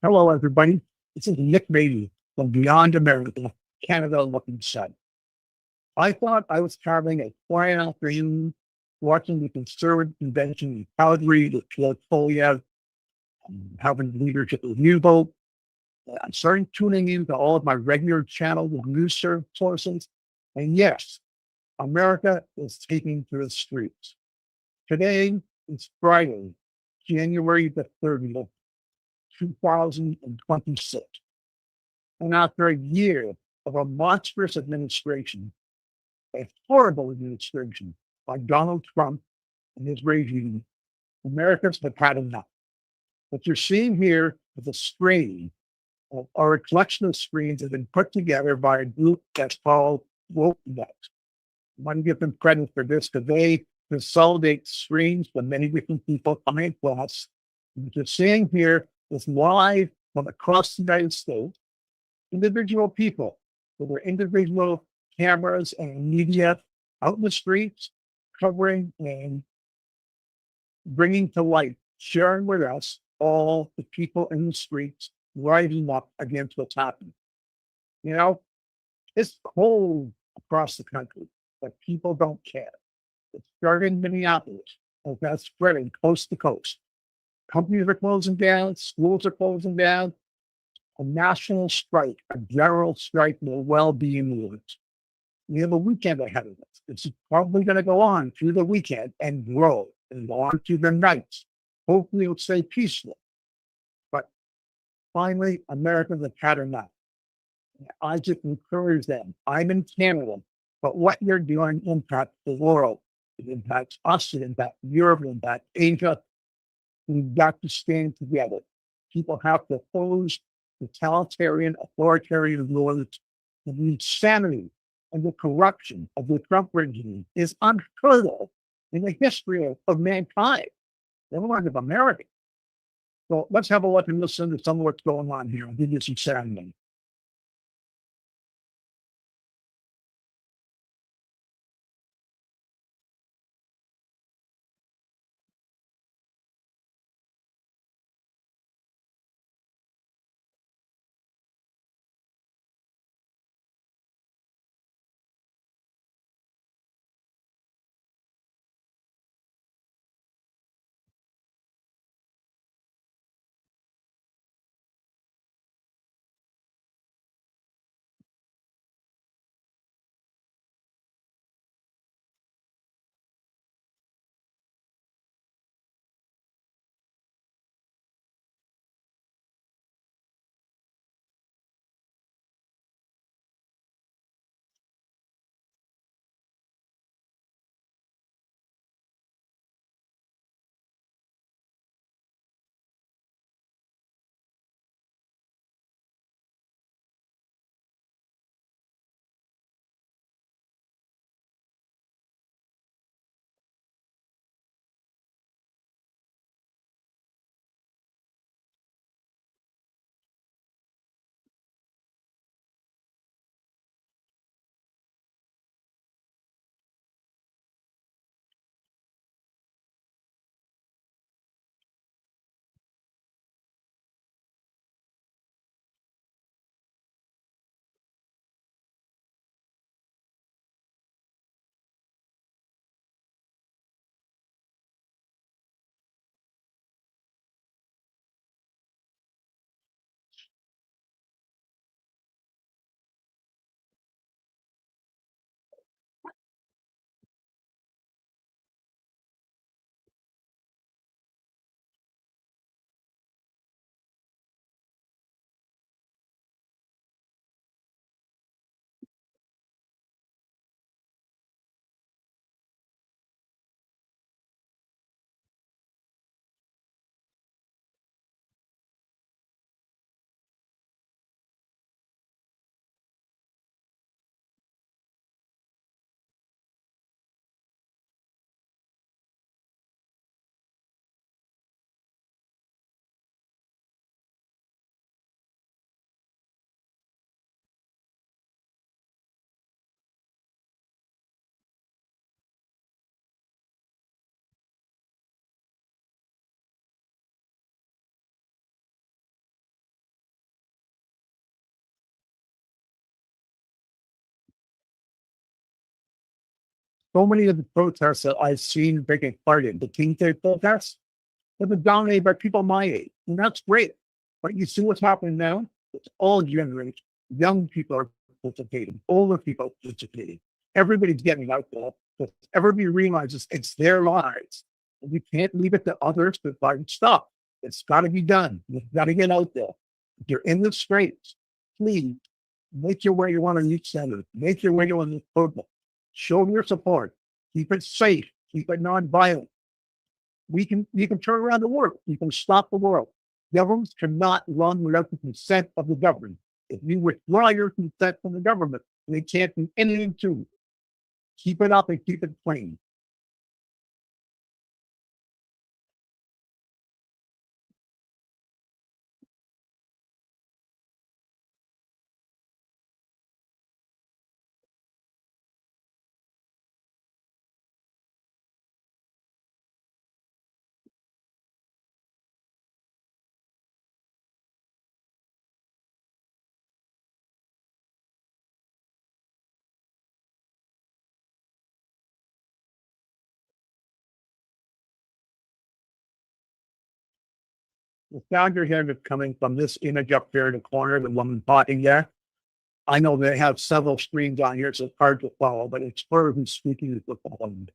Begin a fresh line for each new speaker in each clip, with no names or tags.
Hello, everybody. This is Nick Beatty from Beyond America, Canada Looking South. I thought I was having a quiet afternoon watching the Conservative Convention in Calgary, the portfolio, having the leadership review vote. I started tuning into all of my regular channels of news sources. And yes, America is taking to the streets. Today is Friday, January the 30th, 2026. And after a year of a monstrous administration, a horrible administration by Donald Trump and his regime, Americans have had enough. What you're seeing here is a screen, or a collection of screens that have been put together by a group that's called WokeNet. I want to give them credit for this because they consolidate screens for many different people coming across. What you're seeing here is live from across the United States, individual people with their individual cameras and media out in the streets, covering and bringing to light, sharing with us all the people in the streets rising up against what's happening. You know, it's cold across the country, but people don't care. It started in Minneapolis, and that's spreading coast to coast. Companies are closing down, schools are closing down, a national strike, a general strike may well be in the woods. We have a weekend ahead of us. It's probably going to go on through the weekend and grow and go on through the nights. Hopefully, it'll stay peaceful. But finally, Americans have had enough. I just encourage them. I'm in Canada, but what you're doing impacts the world. It impacts us. It impacts Europe. It impacts Asia. We've got to stand together. People have to oppose totalitarian, authoritarian rulers. The insanity and the corruption of the Trump regime is unheard of in the history of mankind, never mind of America. So let's have a look and listen to some of what's going on here. I'll give you some sound. So many of the protests that I've seen taking part in, the King Day protests, have been dominated by people my age. And that's great. But you see what's happening now? It's all generations. Young people are participating, older people are participating. Everybody's getting out there. Because everybody realizes it's their lives. And we can't leave it to others to find stuff. It's got to be done. You've got to get out there. If you're in the streets, please make your way on each center. Make your way on the purple. Show your support. Keep it safe. Keep it non-violent. We can turn around the world. We can stop the world. Governments cannot run without the consent of the government. If you withdraw your consent from the government, they can't do anything to it. Keep it up and keep it clean. The sound you're hearing is coming from this image up there in the corner, the woman talking there. I know they have several screens on here, so it's hard to follow, but it's her who's speaking to the phone.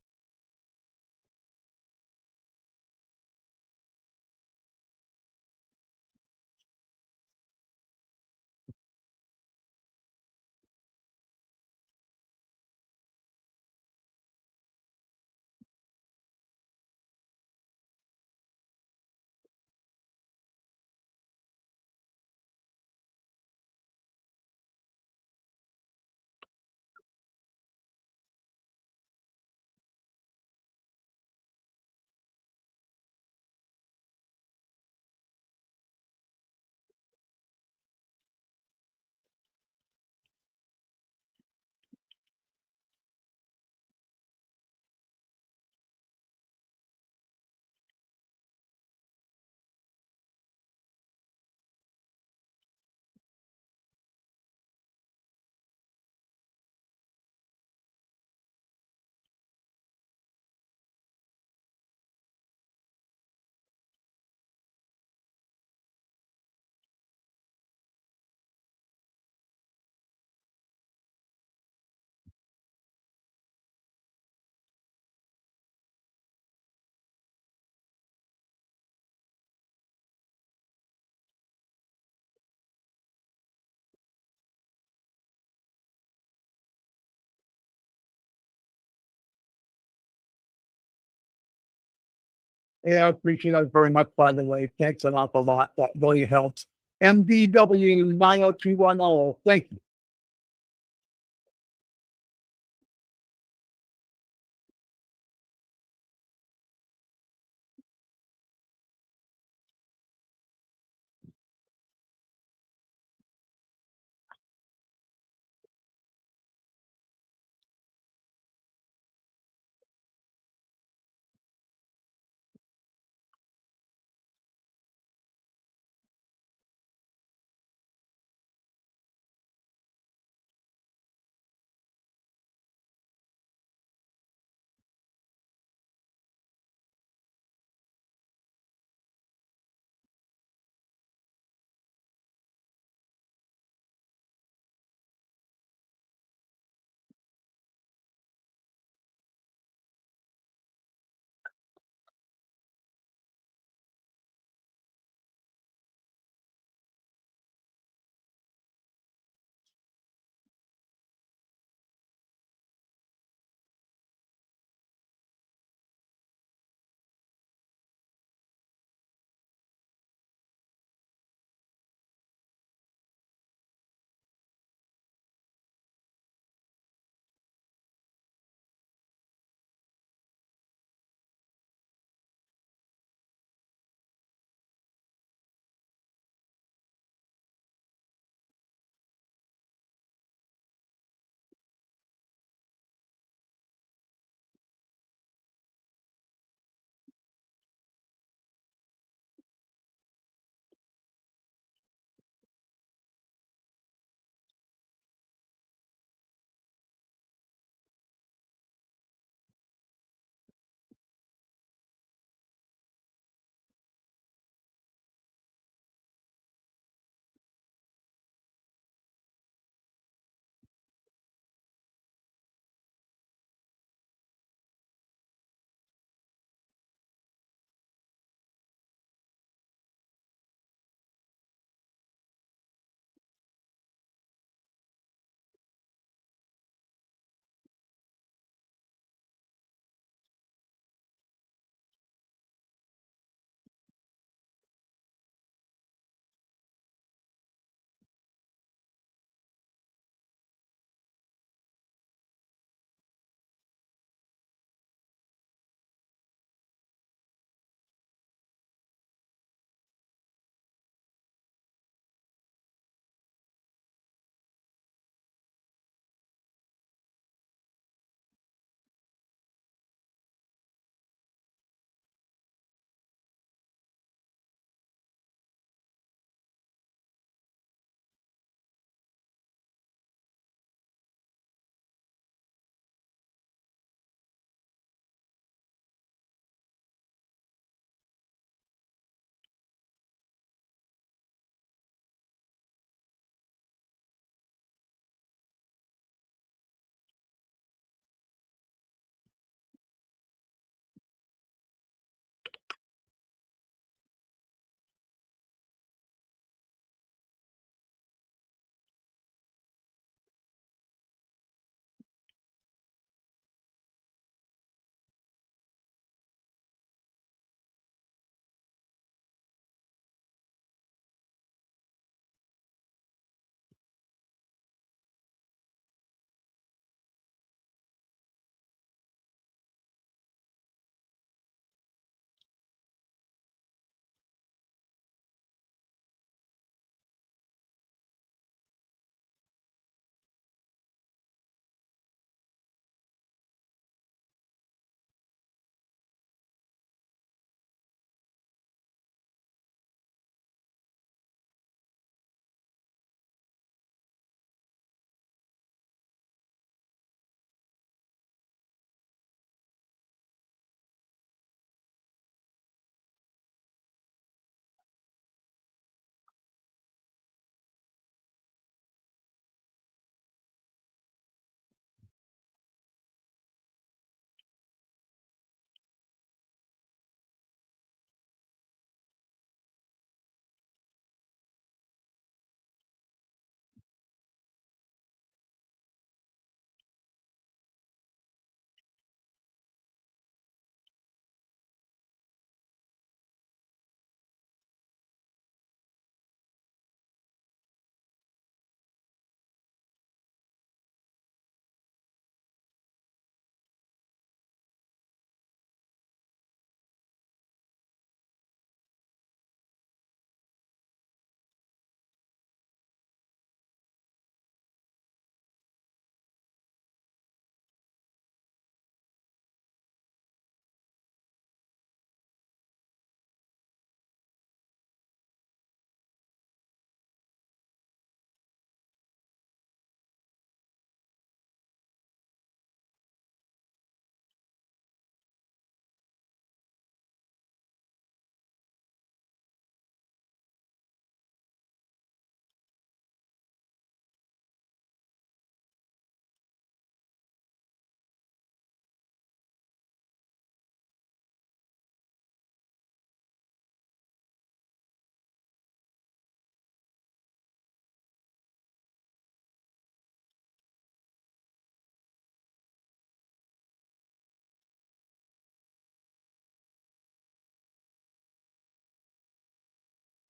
Yeah, I appreciate that very much, by the way. Thanks an awful lot. That really helps. MDW 90210. Thank you.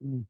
Mm.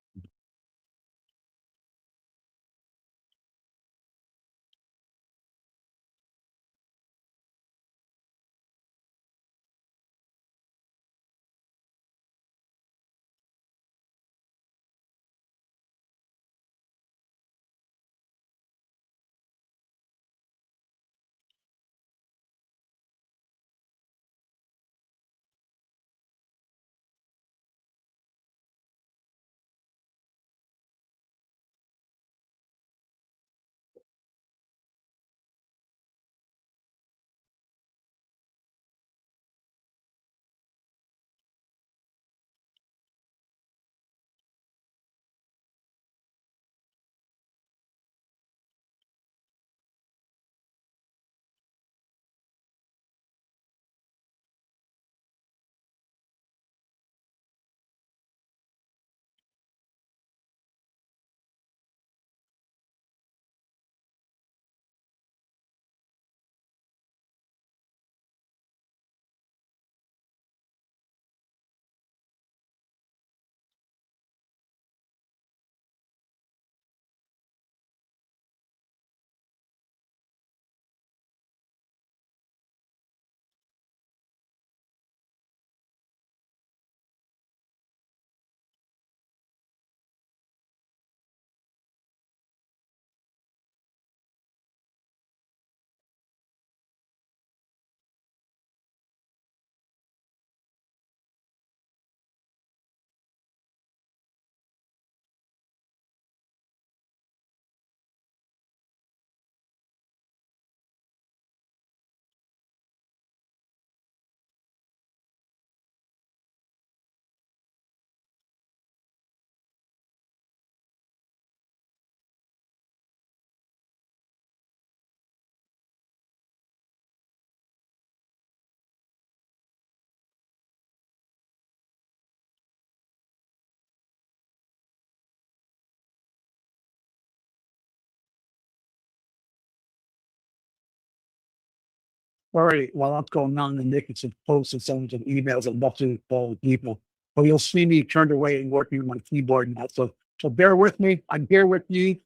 All right, while I'm going on the Nick, it's posts and sends and emails and messages to all the people. But you'll see me turned away and working on my keyboard now. So bear with me. I'm here with you.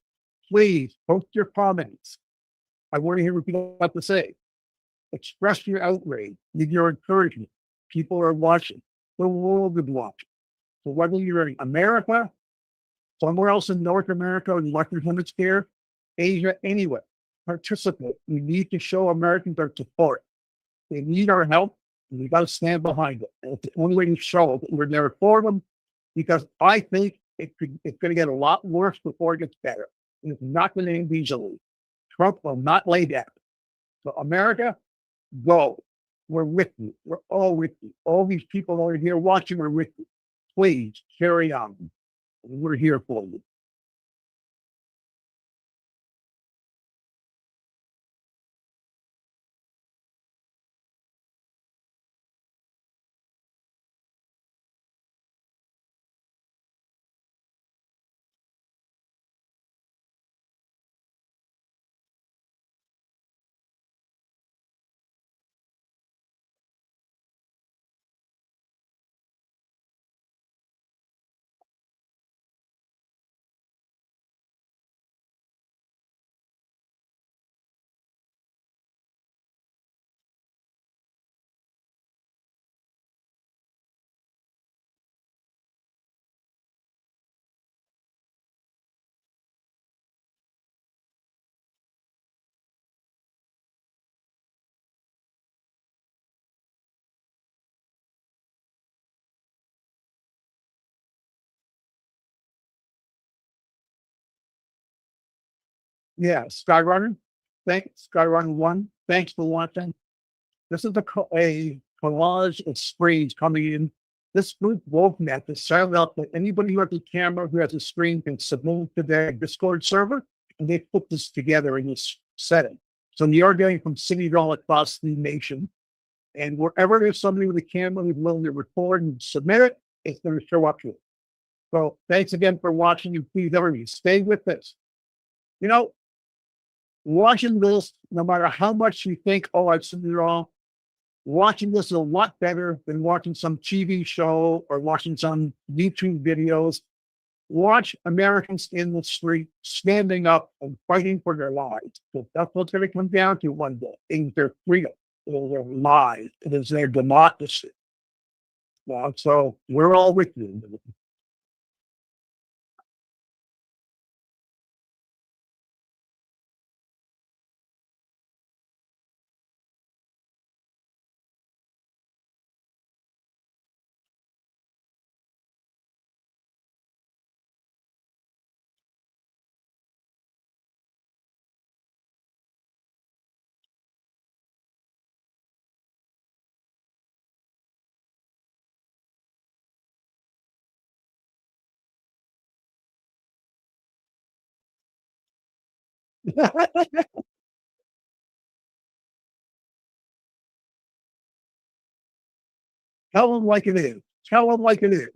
Please post your comments. I want to hear what people have to say. Express your outrage, give your encouragement. People are watching. The world is watching. So whether you're in America, somewhere else in North America, in Western Hemisphere, Asia, anywhere, participate. We need to show Americans our support. They need our help, and we got to stand behind it. And it's the only way to show that we're there for them, because I think it's going to get a lot worse before it gets better. And it's not going to end easily. Trump will not lay down. So America, go. We're with you. We're all with you. All these people that are here watching are with you. Please carry on. We're here for you. Yeah, Skyrunner. Thanks, Skyrunner One. Thanks for watching. This is a collage of screens coming in. This group WolfNet is set up that anybody who has a camera who has a screen can submit to their Discord server, and they put this together in this setting. So you're getting from city all across the nation, and wherever there's somebody with a camera who's willing to record and submit it, it's going to show up to it. So thanks again for watching. You please everybody stay with this. You know, watching this, no matter how much you think, oh, I've seen it all, watching this is a lot better than watching some TV show or watching some YouTube videos. watch Americans in the street standing up and fighting for their lives. Because that's what it's going to come down to one day. It is their freedom. It is their lives. It is their democracy. So we're all with you. Tell them like it is. Tell them like it is.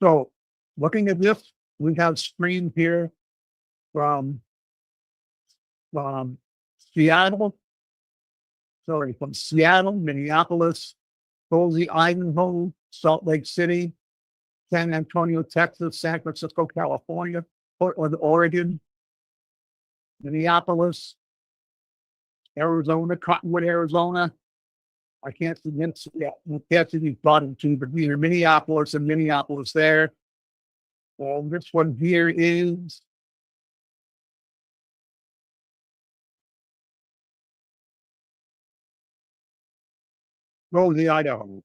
So looking at this, we have streams here from from Seattle, sorry, from Seattle, Minneapolis, Boise, Idaho, Salt Lake City, San Antonio, Texas, San Francisco, California, Portland, Oregon, Minneapolis, Arizona, Cottonwood, Arizona. I can't see yeah, I can't see these bottom two, but either Minneapolis and Minneapolis there. This one here is Rosie, Idaho.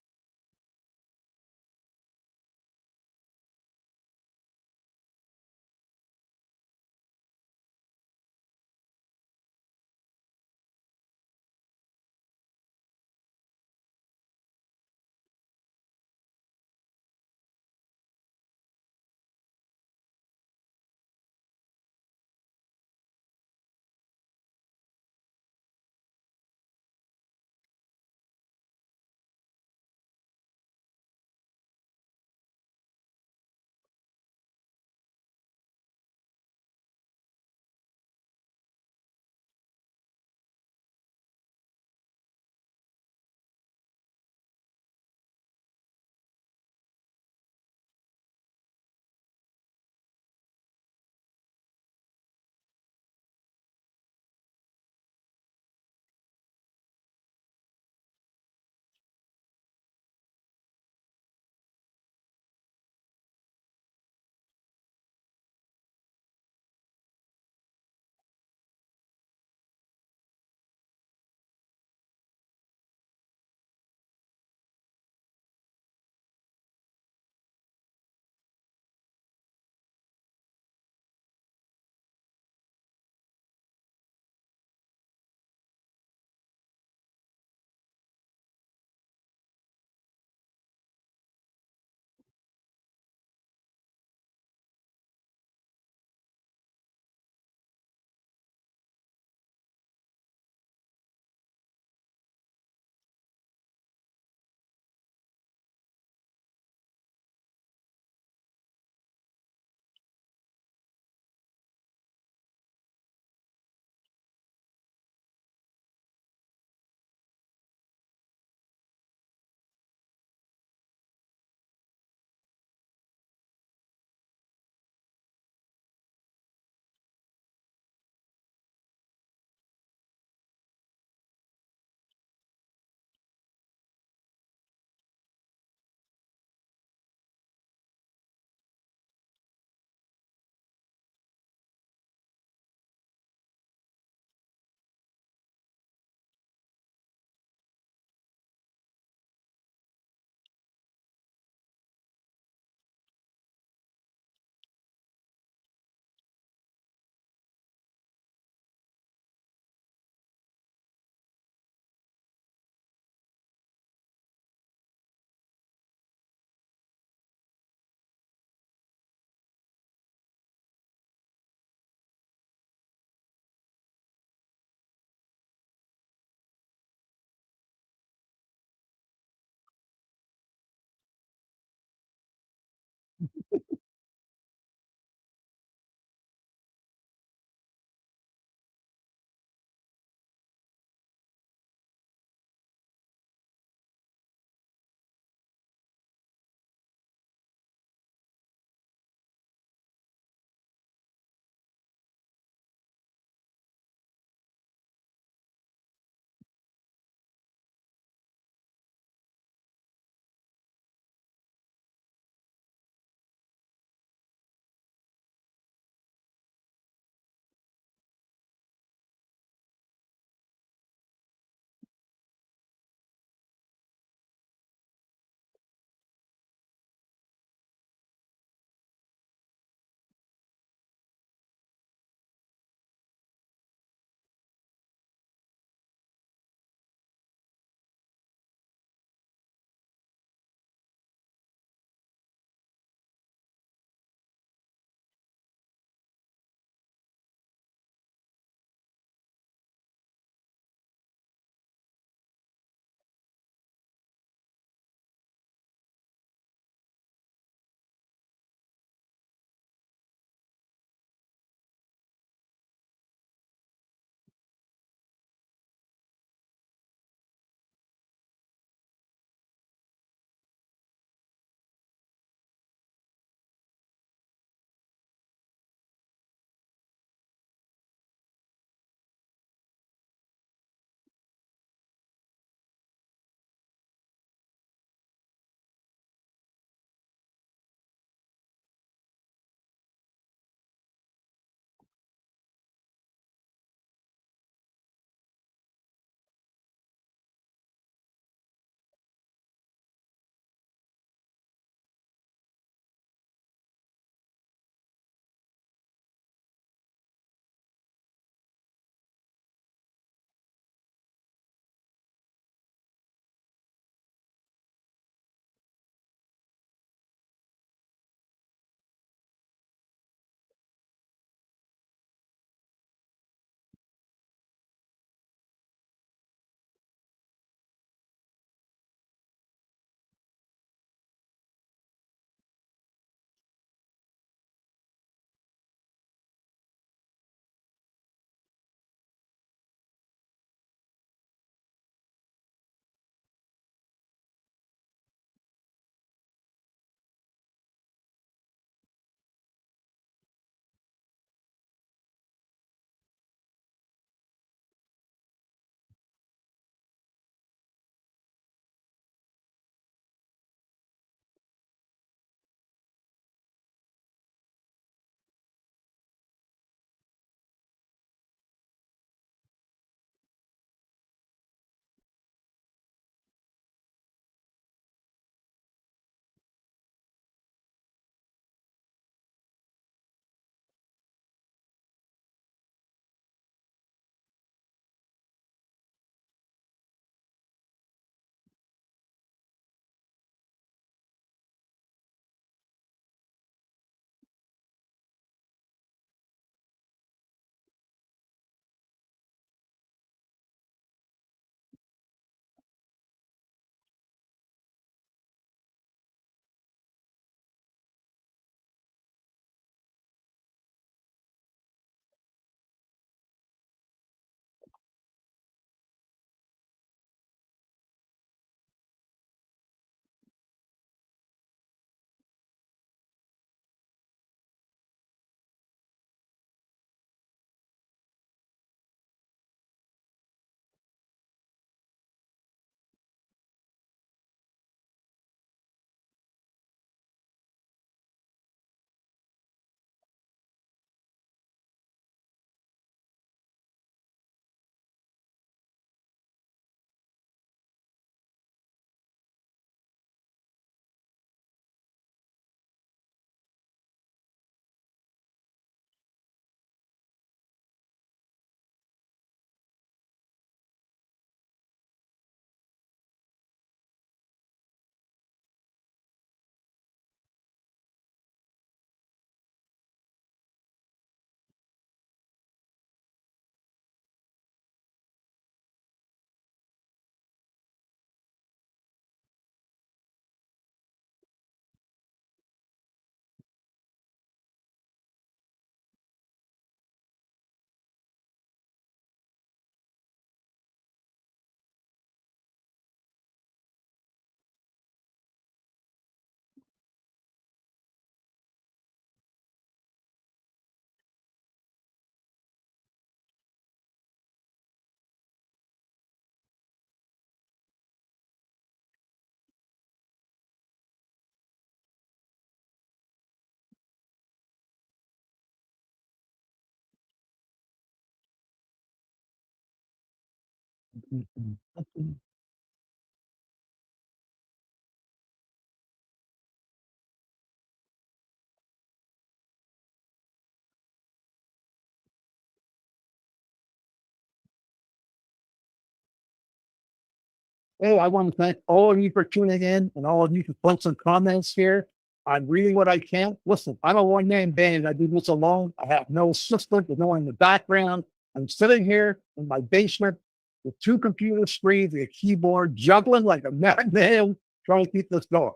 Hey, I want to thank all of you for tuning in and all of you for putting some comments here. I'm reading what I can. Listen, I'm a one man band. I do this alone. I have no assistant, there's no one in the background. I'm sitting here in my basement with two computer screens and a keyboard, juggling like a madman, trying to keep this going.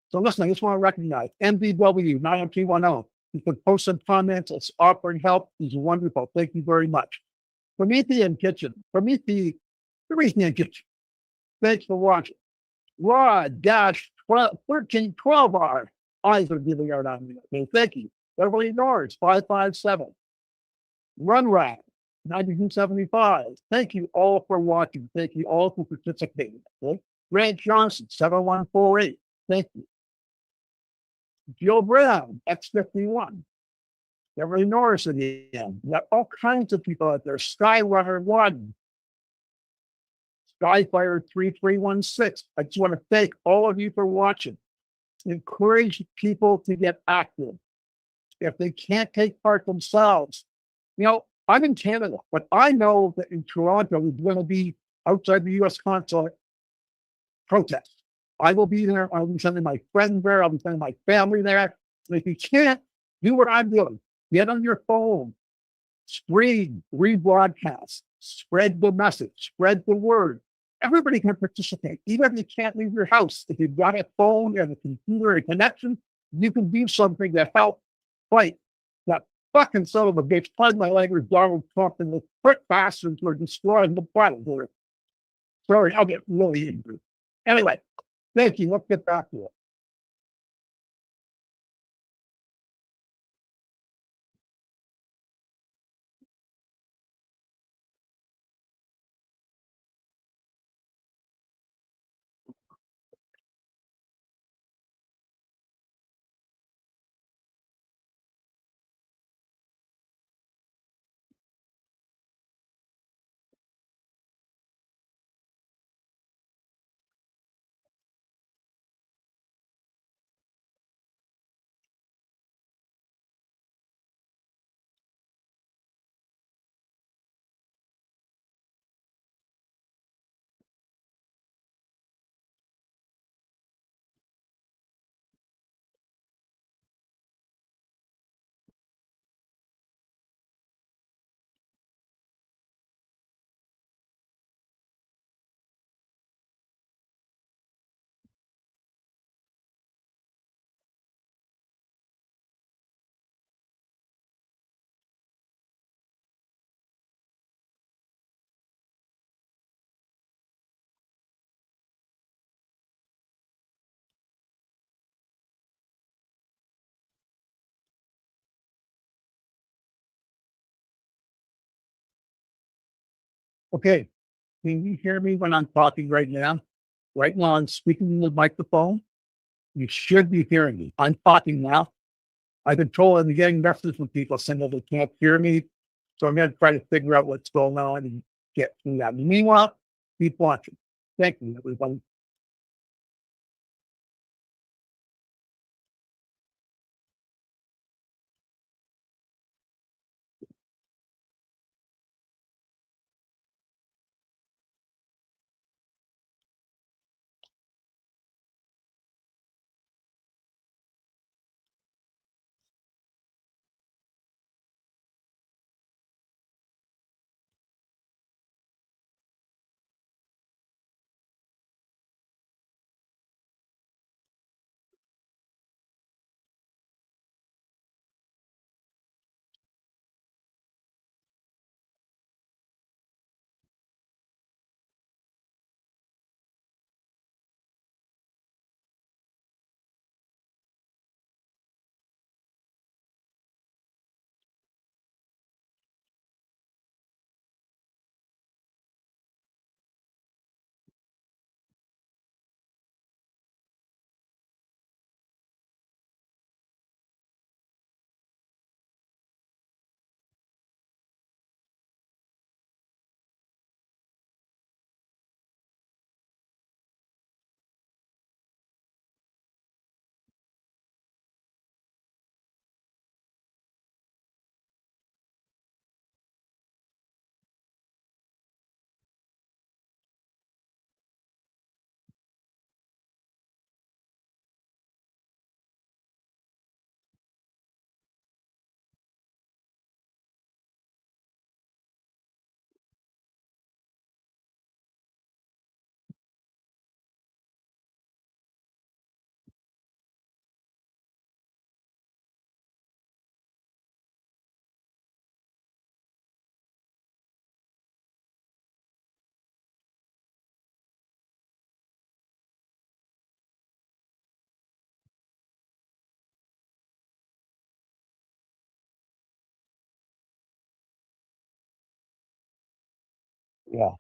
So, listen, I just want to recognize MBW 9310. You can post some comments. It's offering help. He's wonderful. Thank you very much. Promethean Kitchen. Promethean Kitchen. Thanks for watching. Rod dash 12, 13, 12 hour. Eyes are giving out on me. Okay, thank you. Beverly Norris, 557. Run Rat, 1975. Thank you all for watching. Thank you all for participating. Okay? Grant Johnson, 7148. Thank you. Joe Brown, X51. Beverly Norris again. You got all kinds of people out there. Skyrunner 1, Skyfire 3316. I just want to thank all of you for watching. Encourage people to get active. If they can't take part themselves, I'm in Canada, but I know that in Toronto, there's going to be outside the US consulate protests. I will be there. I'll be sending my friends there. I'll be sending my family there. And if you can't, do what I'm doing. Get on your phone, stream, rebroadcast, spread the message, spread the word. Everybody can participate, even if you can't leave your house. If you've got a phone and a computer and connection, you can do something to help fight that fucking son of a bitch. Pardon my language, Donald Trump and the foot bastards who are destroying the planet here. Sorry, I'll get really angry. Anyway, thank you. Let's get back to it. Okay, can you hear me when I'm talking right now? Right now, I'm speaking in the microphone. You should be hearing me. I'm talking now. I've been told I'm getting messages from people saying that they can't hear me. So I'm going to try to figure out what's going on and get through that. Meanwhile, keep watching. Thank you, everybody. Yeah.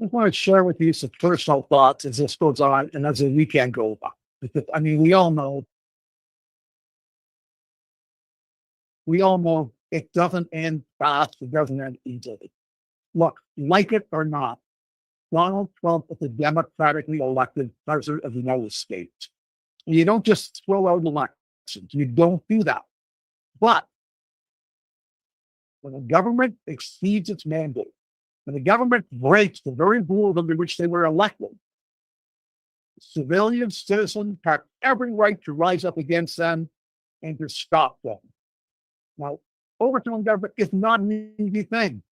I want to share with you some personal thoughts as this goes on and as the weekend goes on. Because I mean, we all know it doesn't end fast, it doesn't end easily. Look, like it or not, Donald Trump is a democratically elected president of the United States. You don't just throw out elections. You don't do that. But when the government exceeds its mandate, when the government breaks the very rules under which they were elected, civilian citizens have every right to rise up against them and to stop them. Now, overthrowing government is not an easy thing.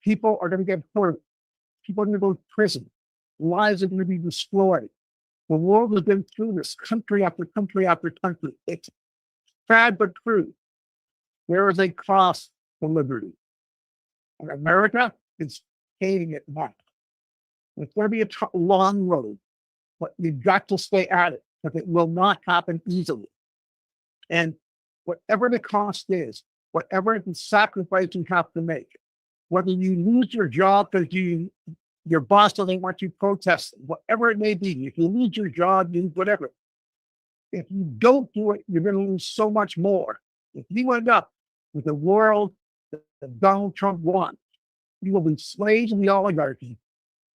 People are going to get hurt. People are going to go to prison. Lives are going to be destroyed. The world has been through this country after country after country. It's sad but true. There is a cost to liberty. And America is paying it now. It's going to be a long road, but you've got to stay at it because it will not happen easily. And whatever the cost is, whatever the sacrifice you have to make, whether you lose your job because your boss doesn't want you protesting, whatever it may be, if you lose your job, you whatever. If you don't do it, you're going to lose so much more. If you end up with a world that Donald Trump wants, you will be slaves in the oligarchy.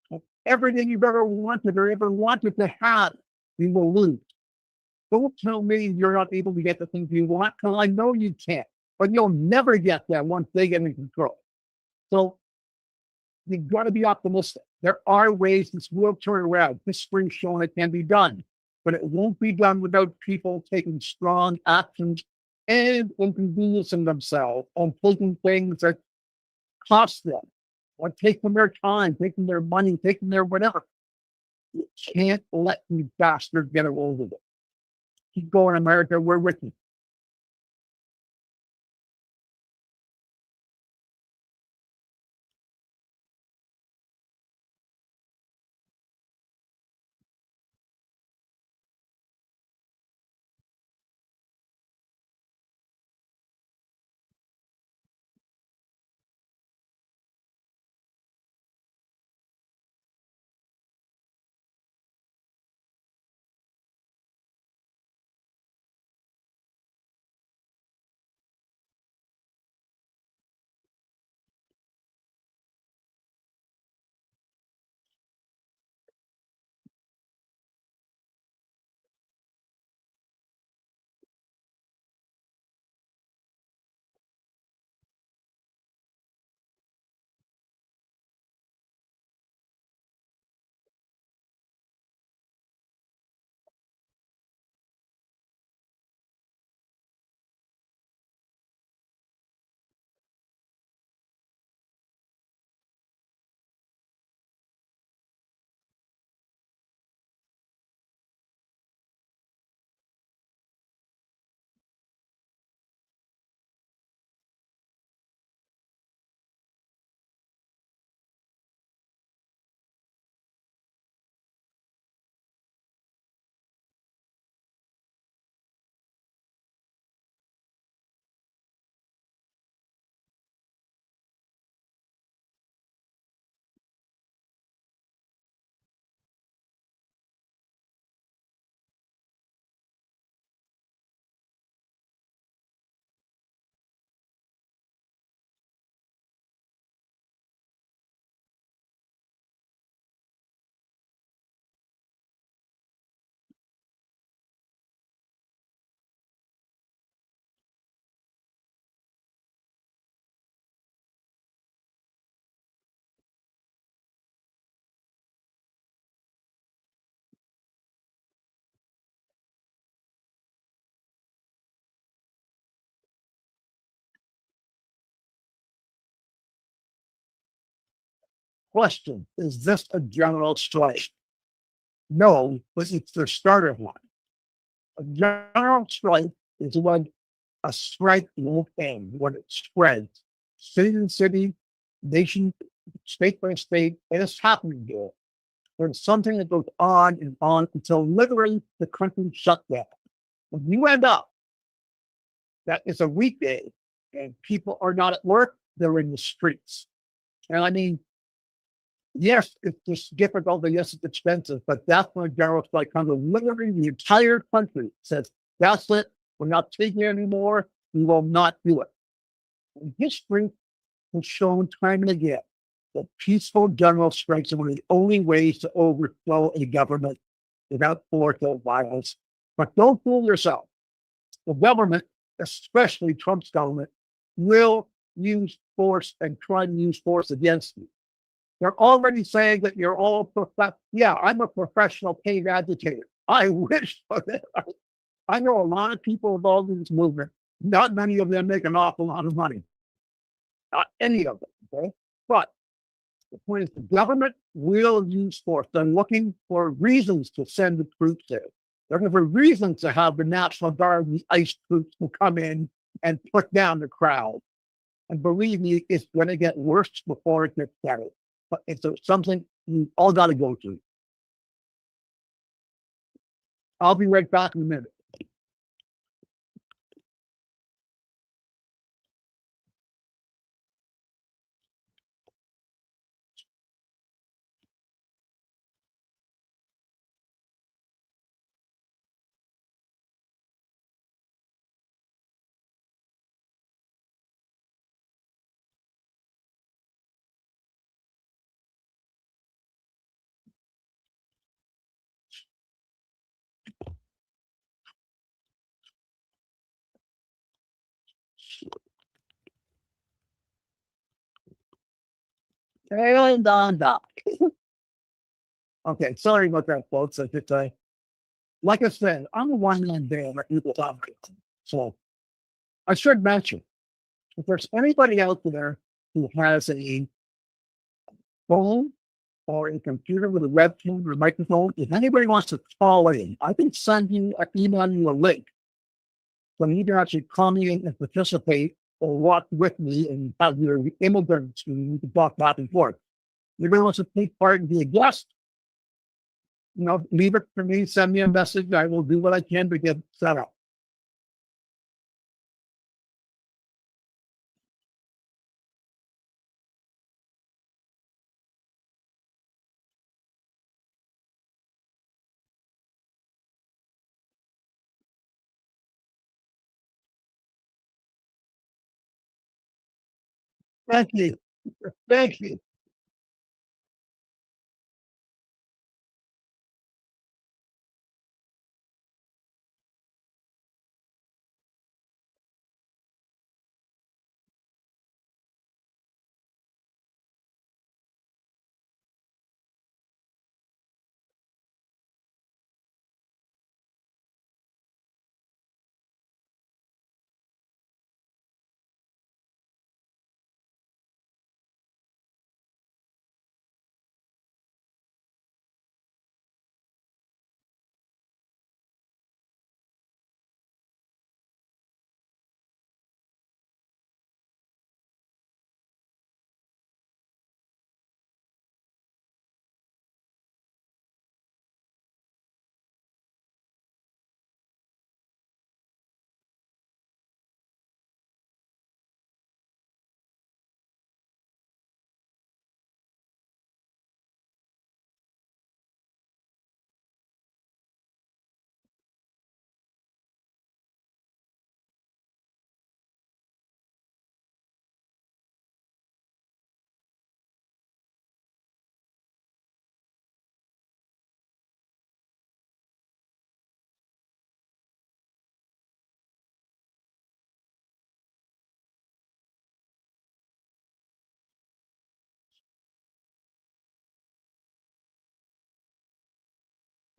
And everything you've ever wanted or ever wanted to have, you will lose. Don't tell me you're not able to get the things you want, because I know you can't. But you'll never get them once they get in control. So you've got to be optimistic. There are ways this will turn around. History's shown it can be done, but it won't be done without people taking strong actions and inconveniencing themselves on taking things that cost them, or taking their time, taking their money, taking their whatever. You can't let these bastards get away with it. Keep going, America. We're with you. Question: is this a general strike? No, but it's the start of one. A general strike is when a strike will end, when it spreads city to city, nation, state by state, and it's happening here. There's something that goes on until literally the country shut down. When you end up that it's a weekday and people are not at work, they're in the streets. And I mean, yes, it's just difficult and yes, it's expensive, but that's when general strike comes. Literally, the entire country says, that's it. We're not taking it anymore. We will not do it. And history has shown time and again that peaceful general strikes are one of the only ways to overthrow a government without force or violence. But don't fool yourself. The government, especially Trump's government, will use force and try to use force against you. They're already saying that you're all yeah, I'm a professional paid agitator. I wish for that. I know a lot of people involved in this movement. Not many of them make an awful lot of money. Not any of them. Okay. But the point is the government will use force. They're looking for reasons to send the troops there. They're looking for reasons to have the National Guard and the ICE troops will come in and put down the crowd. And believe me, it's going to get worse before it gets better. But it's something you all got to go through. I'll be right back in a minute. And on doc. Okay, sorry about that, folks. I just, like I said, I'm a one-man band at Eagle Topic. So I should mention, if there's anybody out there who has a phone or a computer with a webcam or a microphone, if anybody wants to call in, I can send you, email you a link. So you can actually come in and participate or walk with me and have your immigrants who you can talk back and forth. You're going to want to take part and be a guest. Leave it for me, send me a message. I will do what I can to get set up. Thank you. Thank you.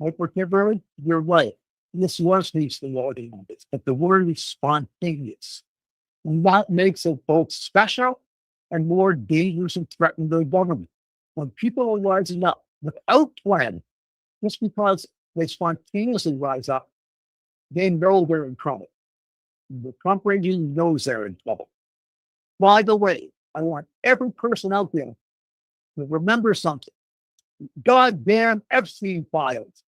Like for Kimberly, you're right. This was the Lord, but the word is spontaneous. And that makes it both special and more dangerous and threatening to the government. When people are rising up without plan, just because they spontaneously rise up, they know they're in trouble. The Trump regime knows they're in trouble. By the way, I want every person out there to remember something. Goddamn Epstein files.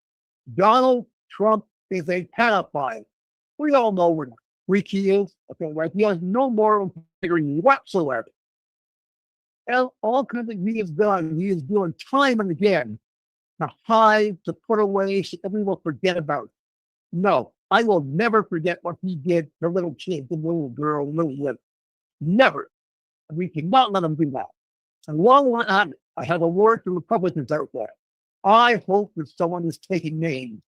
Donald Trump is a pedophile. We all know what freak he is. Okay, right? He has no moral integrity whatsoever. And all kinds of he is doing time and again to hide, to put away, so everyone will forget about it. No, I will never forget what he did to little kids, the little girl, little women. Never. We cannot let him do that. And long run, I have a word to Republicans out there. I hope that someone is taking names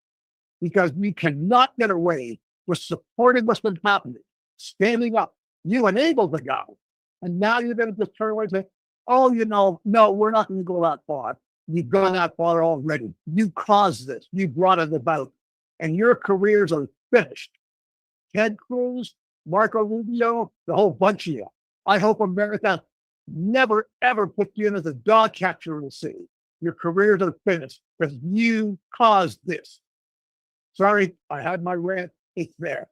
because we cannot get away with supporting what's been happening, standing up. You enabled the guy. And now you're going to just turn away and say, oh, no, we're not going to go that far. You've gone that far already. You caused this. You brought it about. And your careers are finished. Ted Cruz, Marco Rubio, the whole bunch of you. I hope America never, ever put you in as a dog catcher in the city. Your careers are finished because you caused this. Sorry, I had my rant. It's there.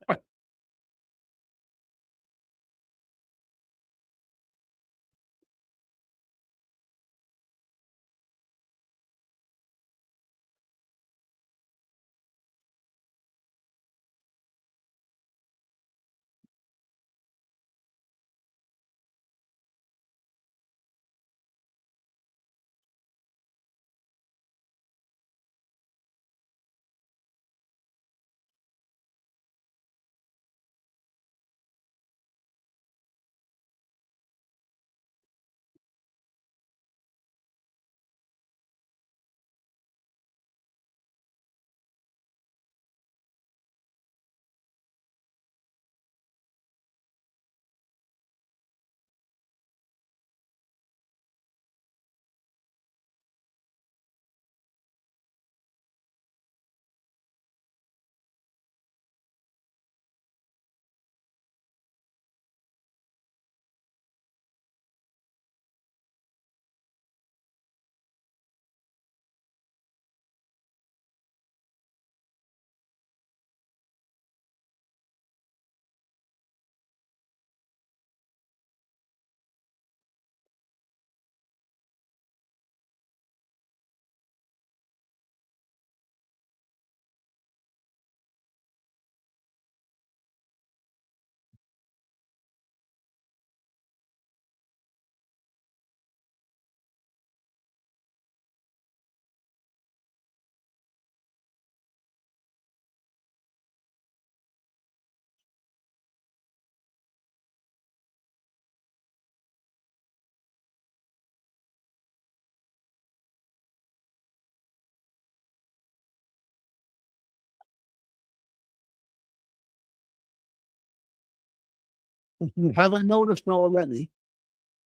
If you haven't noticed already,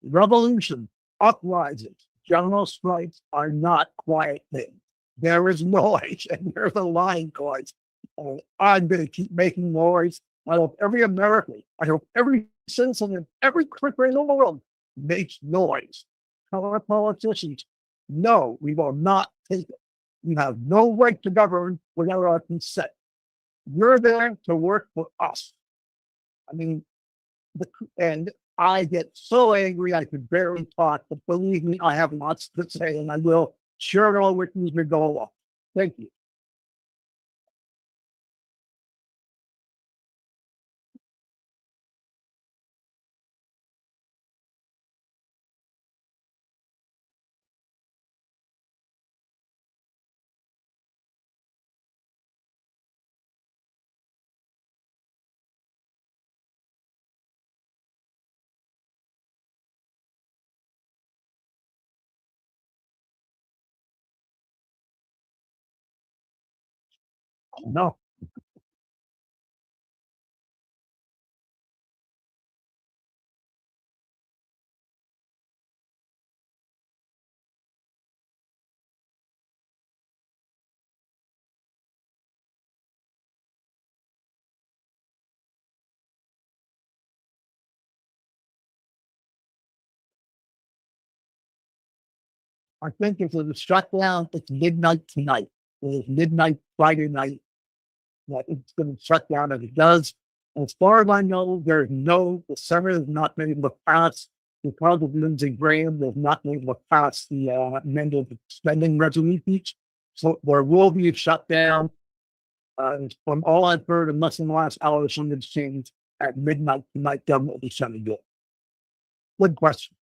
revolution, uprisings, general strikes are not quiet things. There is noise and there's a line cause. I'm going to keep making noise. I hope every American, I hope every citizen in every country in the world makes noise. Tell our politicians, no, we will not take it. You have no right to govern without our consent. You're there to work for us. I mean, and I get so angry I could barely talk, but believe me, I have lots to say and I will share it all with you as we go along. Thank you. No, I think if it was shut down, it's midnight tonight. It is midnight Friday night that it's going to shut down as it does. As far as I know, the Senate has not been able to pass, because of Lindsey Graham, they've not been able to pass the amended spending resolutions. So there will be a shutdown. From all I've heard, unless in the last hour something's changed, at midnight tonight, government will be shutting it. Good question.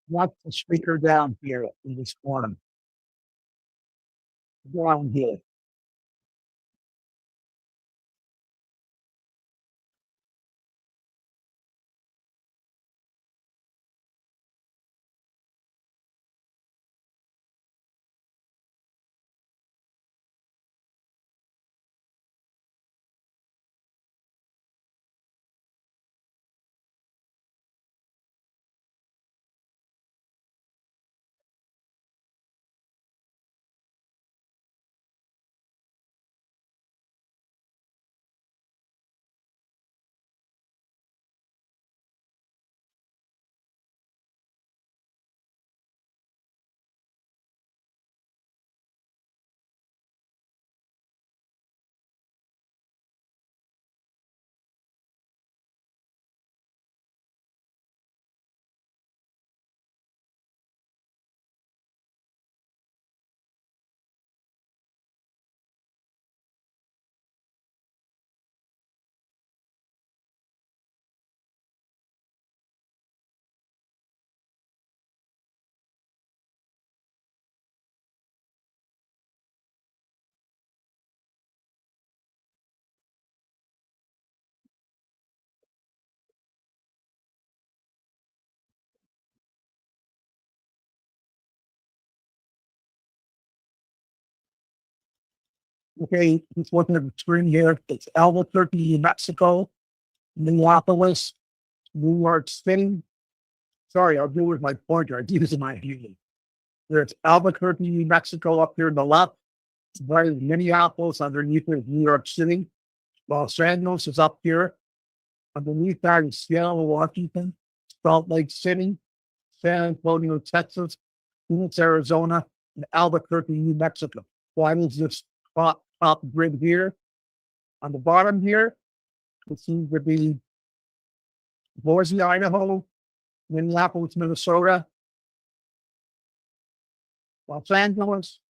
Watch the speaker down here in this corner. Down here. Okay, he's looking at the screen here. It's Albuquerque, New Mexico, Minneapolis, New York City. Sorry, I'll do with my pointer. I'm using my view. There's Albuquerque, New Mexico up here in the left. Right, Minneapolis underneath is New York City. Los Angeles is up here. Underneath that is Seattle, Washington, Salt Lake City, San Antonio, Texas, Phoenix, Arizona, and Albuquerque, New Mexico. Why is this top grid here? On the bottom here, it seems to be Boise, Idaho, Minneapolis, Minnesota, Los Angeles,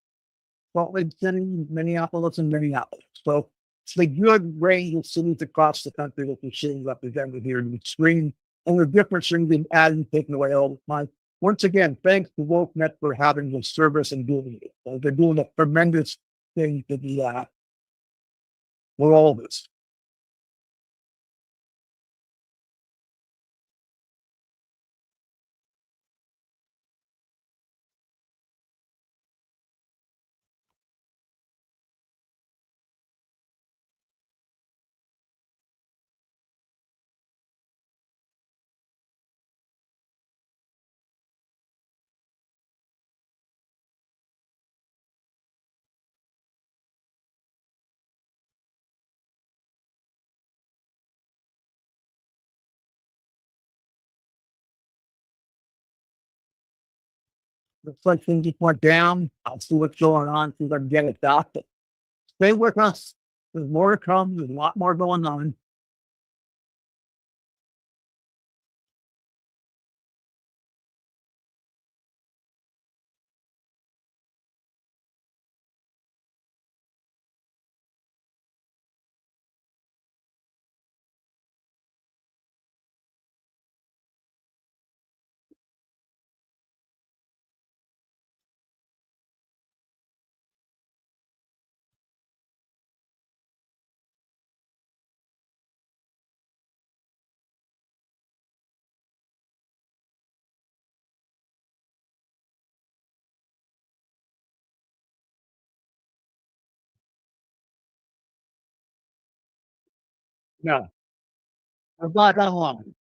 Salt Lake City, Minneapolis, and Minneapolis. So it's a good range of cities across the country that we're seeing represented here in the screen. And the difference in being added and taken away all the time. Once again, thanks to WokeNet for having this service and doing it. They're doing a tremendous thing to be with all this. Looks like things just went down. I'll see what's going on, see if I can get it back. But stay with us. There's more to come. There's a lot more going on. No, about that long.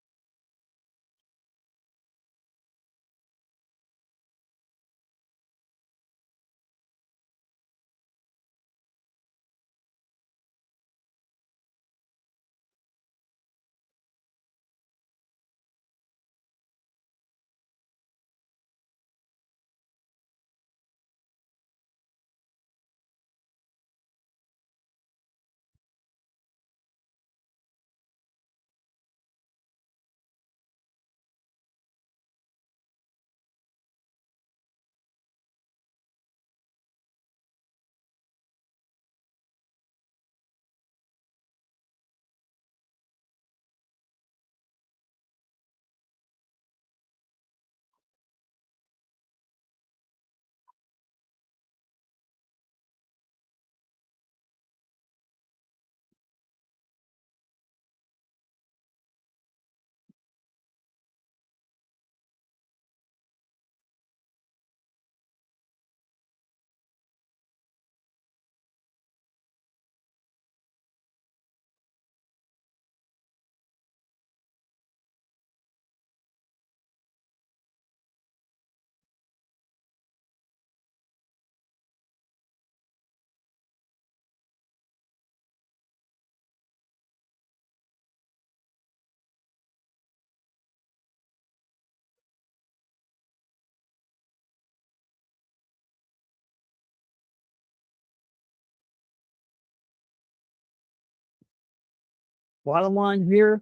Bottom line here,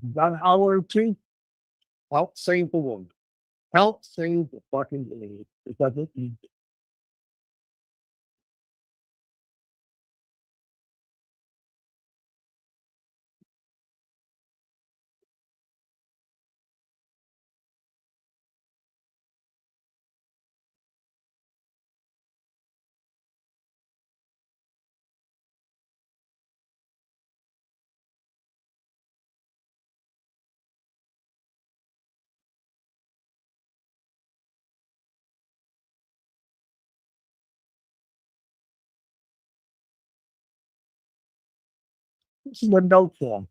about an hour or two, help save the world. Help save the fucking day. Because it, this is a note form.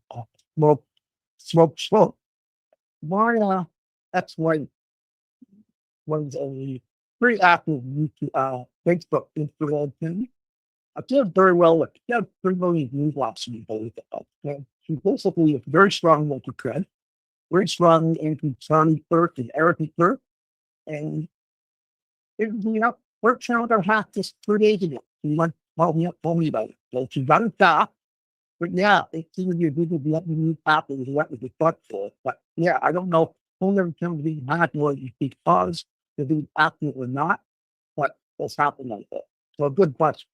Smoke, smoke. My ex-wife was a pretty active Facebook Instagram thing. I did very well with she had 3 million views last week. Believe it or not. And she's basically a very strong local trend, very strong into Tommy Burke and Eric Burke. And it, worked out her half just 3 days ago. She went, well, me up, told me about it. So she got it back. But yeah, it seems to be a bit of what we after is what was the butt for. But yeah, I don't know who never come to be not was because to be active or not, what has happened like that. So a good question.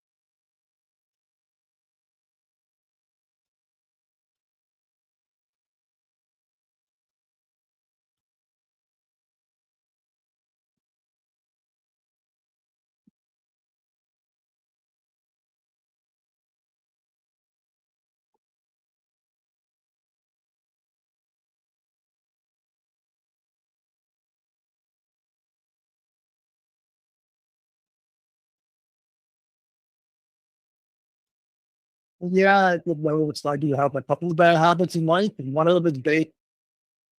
Yeah, I did know it's like you have a couple of bad habits in life, and one of them is vape.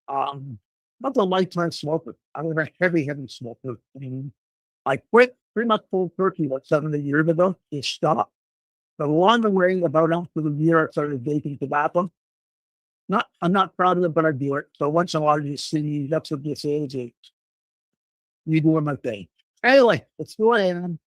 Um, not a lifetime smoker. I was a heavy smoker. And I quit pretty much full turkey like 7 years ago. It stopped. But along the way, about after the year, I started vaping tobacco. Not, I'm not proud of it, but I do it. So once in a while, you see, that's what this is. You doing my thing. Anyway, let's go ahead.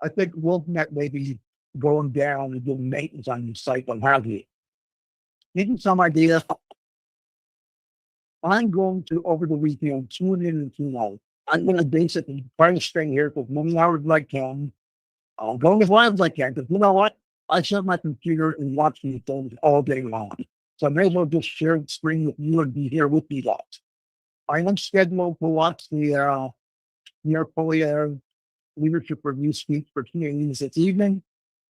I think Wolfnet may be going down and doing maintenance on your site on Harvey. Give you some idea. I'm going to over the weekend tune in and tune out. I'm going to basically try to stay here for as many hours as I can. I'll go as long as I can because you know what? I set my computer and watch these things all day long. So I may as well just share the screen with you and be here with me lots. I am scheduled to watch the New York Polio leadership review speech for teenagers this evening.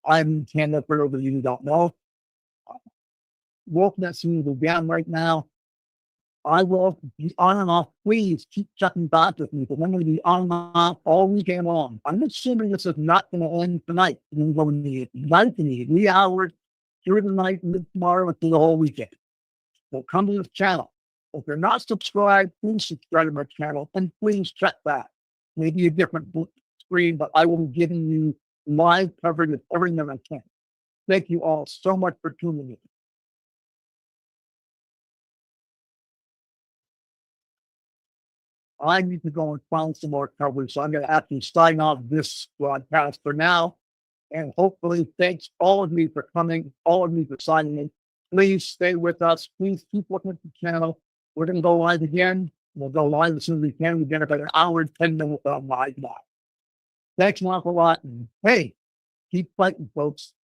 I'm in Canada for those of you who don't know. Wolfnet seems to be down right now. I will be on and off. Please keep checking back with me because I'm going to be on and off all weekend long. I'm assuming this is not going to end tonight. I'm going to need night to need 3 hours through the night and tomorrow and through the whole weekend. So come to this channel. If you're not subscribed, please subscribe to my channel and please check that. Maybe a different screen, but I will be giving you live coverage of everything that I can. Thank you all so much for tuning in. I need to go and find some more coverage. So I'm going to have to sign off this broadcast for now. And hopefully, thanks all of you for coming, all of you for signing in. Please stay with us. Please keep looking at the channel. We're going to go live again. We'll go live as soon as we can. We've got about an hour and 10 minutes on live now. Thanks an awful lot. And hey, keep fighting, folks.